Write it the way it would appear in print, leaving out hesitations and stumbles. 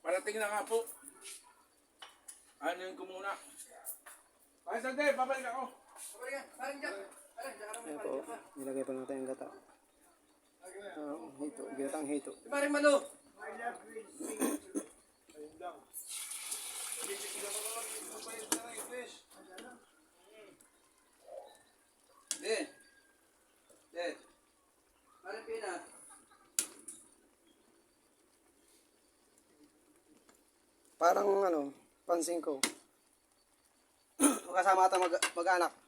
Parating na nga po. Anuin ko muna. Ay, sante, babalik ako. Babalik ka. Parang dyan. Ayan po, nilagay pa natin ang gata. Hito, ginatang hito. Parang malo. Eh. Eh. Parang pina. Parang ano, pansin ko. Magkasama ata mag-anak.